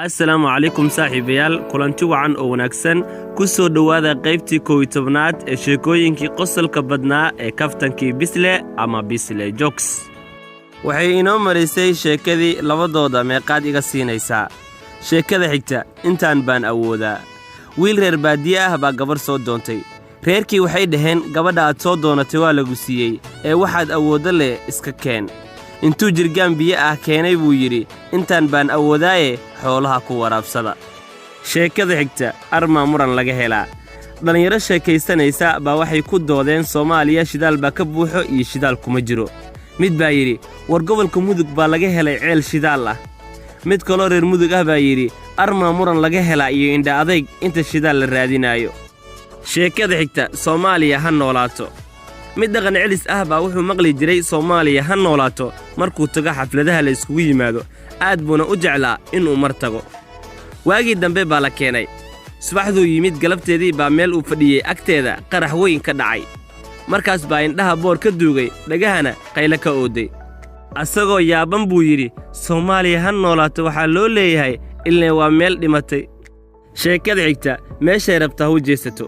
Assalaamu calaykum saaxiibayaal kulanti wacan oo wanaagsan ku soo dhowaada qaybtii 11aad ee sheekooyinkii qosolka badnaa ee kaftankii Bisle ama Bisle Jokes. Waxay inoo marisay sheekadii labadooda meeqaad iga siinaysaa. Sheekada xigta intaan baan awoodaa. Wiil reer baadiye ah baa gabar soo doontay. Reerkii waxay dhaheen gabadha aad soo doonatay waa lagu siiyey ee waxaad awoodo leh iska keen. intuu jirgaan biyo ah keenay buu yidhi intaan baan awoodaaye xoolaha ku waraabsada. Sheekada xigta armaa muran laga helaa. Dhalinyaro sheekaysanaysa baa waxay ku doodeen Soomaaliya shidaal baa ka buuxo iyo shidaal kuma jiro. Mid baa yidhi war gobolka Mudug baa laga helay ceel shidaal ah. Mid kaloo reer Mudug ah baa yidhi armaa muran laga helaa iyo indha adayg inta shidaal la raadinayo. Sheekada xigta Soomaaliya ha noolaato. mid dhaqan celis ah baa wuxuu maqli jiray Soomaaliya ha noolaato markuu tago xafladaha la iskugu yimaado aad buuna u jeclaa inuu mar tago. Waagii dambe baa la keenay. Subaxduu yimid galabteedii baa meel uu fadhiyey agteeda qarax weyn ka dhacay. Markaas baa indhaha boor ka duugay dhagahana qaylo ka ooday. Asagoo yaaban buu yidhi Soomaaliya ha noolaato waxaa loo leeyahay ilaa waa meel dhimatay. Sheekada xigta meeshay rabtaa u jeesato.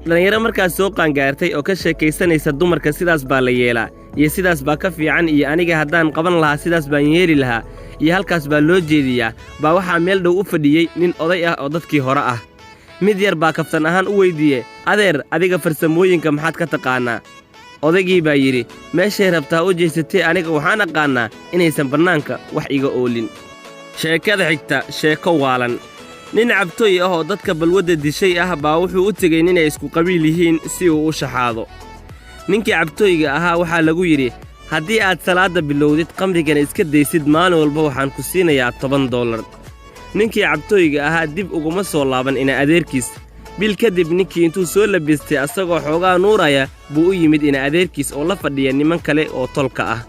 dhalinyaro markaas soo qaangaartay oo ka sheekaysanaysa dumarka sidaas baa la yeelaa iyo sidaas baa ka fiican iyo aniga haddaan qaban lahaa sidaas baan yeeli lahaa iyo halkaas baa loo jeediyaa baa waxaa meel dhow u fadhiyey nin oday ah oo dadkii hore ah. mid yar baa kaftan ahaan u weydiiyey adeer adiga farsamooyinka maxaad ka taqaannaa. odaygii baa yidhi meeshay rabtaa u jeesatay aniga waxaan aqaannaa inaysan bannaanka wax iga oolin. sheekada xigta sheeko waalan. nin cabtooy ah oo dadka balwadda dishay ah baa wuxuu u tegey ninay isku qabiil yihiin si uu u shaxaado. ninkii cabtooyga ahaa waxaa lagu yidhi haddii aad salaadda bilowdid qamrigana iska daysid maalin walba waxaan ku siinayaa $10. ninkii cabtooyga ahaa dib uguma soo laaban ina adeerkiis. bil kadib ninkii intuu soo labistay asagoo xoogaa nuuraya buu u yimid ina adeerkiis oo la fadhiya niman kale oo tolka ah.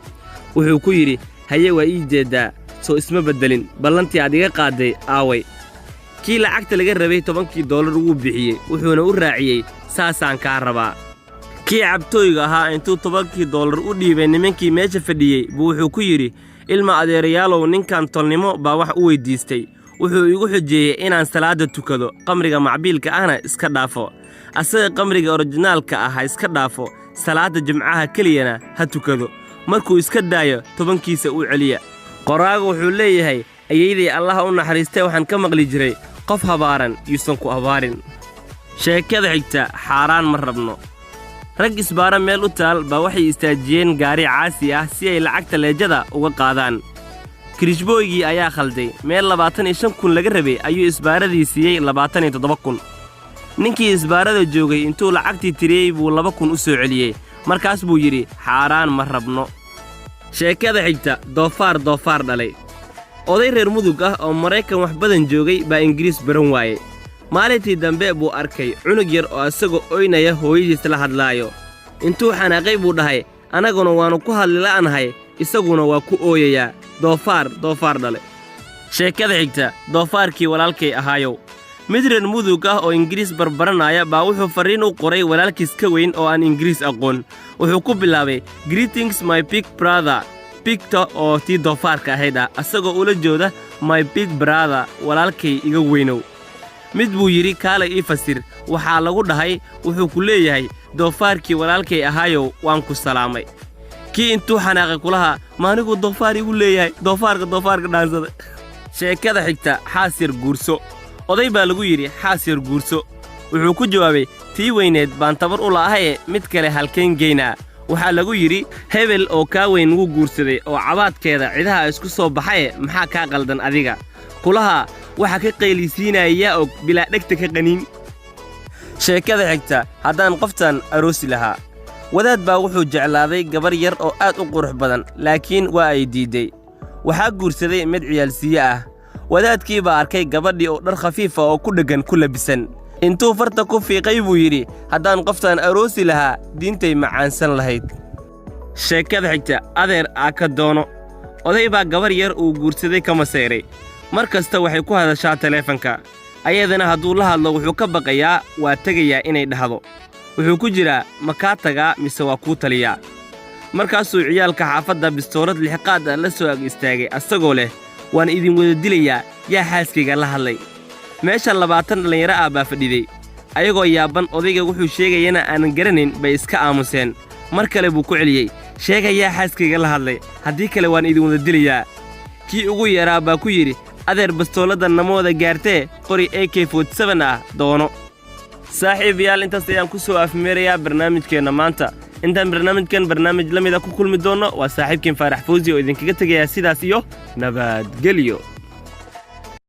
wuxuu ku yidhi haye waa ii jeeddaa soo isma beddelin ballantii aad iga qaadday aaway. kii lacagta laga rabay $10 wuu bixiyey wuxuuna u raaciyey saasaan kaa rabaa. kii cabtooyga ahaa intuu $10 u dhiibay nimankii meesha fadhiyey buu wuxuu ku yidhi ilma adeerayaalow ninkan tolnimo baa wax u weydiistay wuxuu igu xujeeyey inaan salaadda tukado qamriga macbiilka ahna iska dhaafo asaga qamriga orijinaalka ah ha iska dhaafo salaadda jimcaha keliyana ha tukado markuu iska daayo tobankiisa u celiya. qoraagu wuxuu leeyahay ayayday allaha u naxariistay waxaan ka maqli jiray qof habaaran yuusan ku abaarin. sheekada xigta xaaraan ma rabno. rag isbaara meel u taal baa waxay istaajiyeen gaari caasi ah si ay lacagta leejada uga qaadaan. kirishbooygii ayaa khalday meel 25,000 laga rabay ayuu isbaaradii siiyey 27,000. ninkii isbaarada joogay intuu lacagtii tiriyey buu 2,000 u soo celiyey markaas buu yidhi xaaraan ma rabno. sheekada xigta doofaar dhalay. oday reer Mudug ah oo Maraykan wax badan joogay baa Ingiriis baran waayey. maalintii dambe buu arkay cunug yar oo asagoo oynaya hooyadiis la hadlaayo. intuu xanaaqay buu dhahay anaguna waanu ku hadli la'anahay isaguna waa ku ooyayaa doofaar dhale. sheekada xigta doofaarkii walaalkay ahaayow. mid reer Mudug ah oo Ingiriis barbaranaya baa wuxuu fariin u qoray walaalkiis ka weyn oo aan Ingiriis aqoon. wuxuu ku bilaabay greetings my big brother Victor oo tii doofaarka ahayd ah asagoo ula jooda my big brother walaalkay iga weynow. mid buu yidhi kaalay ii fasir waxaa lagu dhahay wuxuu ku leeyahay doofaarkii walaalkay ahaayow waan ku salaamay. kii intuu xanaaqay kulaha maanigu doofaar igu leeyahay doofaarka dhaansada. sheekada xigta xaas yar guurso. oday baa lagu yidhi xaas yar guurso. wuxuu ku jawaabay tii weyneed baan tabar u la'ahaye mid kale halkeen geynaa. waxaa lagu yidhi hebel oo kaa weyn wuu guursaday oo cabaadkeeda cidaha isku soo baxaye maxaa kaa qaldan adiga. kulaha waxa ka qaylisiinaya og bilaa dhegta ka qaniin. sheekada xigta haddaan qoftan aroosi lahaa. wadaad baa wuxuu jeclaaday gabar yar oo aad u qurux badan laakiin waa ay diiday. waxaa guursaday mid ciyaalsiye ah. wadaadkii baa arkay gabadhii oo dhar khafiifa oo ku dheggan ku labisan. intuu farta ku fiiqay buu yidhi haddaan qoftan aroosi lahaa diintay macaansan lahayd. sheekada xigta adeer aa ka doono. oday baa gabar yar uu guursaday ka masayray. mar kasta waxay ku hadashaa taleefanka ayadana hadduu la hadlo wuxuu ka baqayaa waa tegayaa inay dhahdo. wuxuu ku jiraa ma kaa tagaa mise waa kuu taliyaa. markaasuu ciyaalka xaafadda bistoorad lixqaad ah la soo ag istaagay asagoo leh waan idin wada dilayaa yaa xaaskayga la hadlay meesha 20 dhalinyaro ah baa fadhiday ayagoo yaaban odayga wuxuu sheegayana aanan garanayn bay iska aamuseen mar kale buu ku celiyey sheega yaa xaaskayga la hadlay haddii kale waan idin wada dilayaa kii ugu yaraa baa ku yidhi adeer bastoolada namooda gaartee qori AK47 ah doono saaxiibayaal intaas ayaan ku soo afmeerayaa barnaamijkeenna maanta intaan barnaamij la mid ah ku kulmi doono waa saaxiibkiin Faarax Fawzi oo idinkaga tagaya sidaas iyo nabadgelyo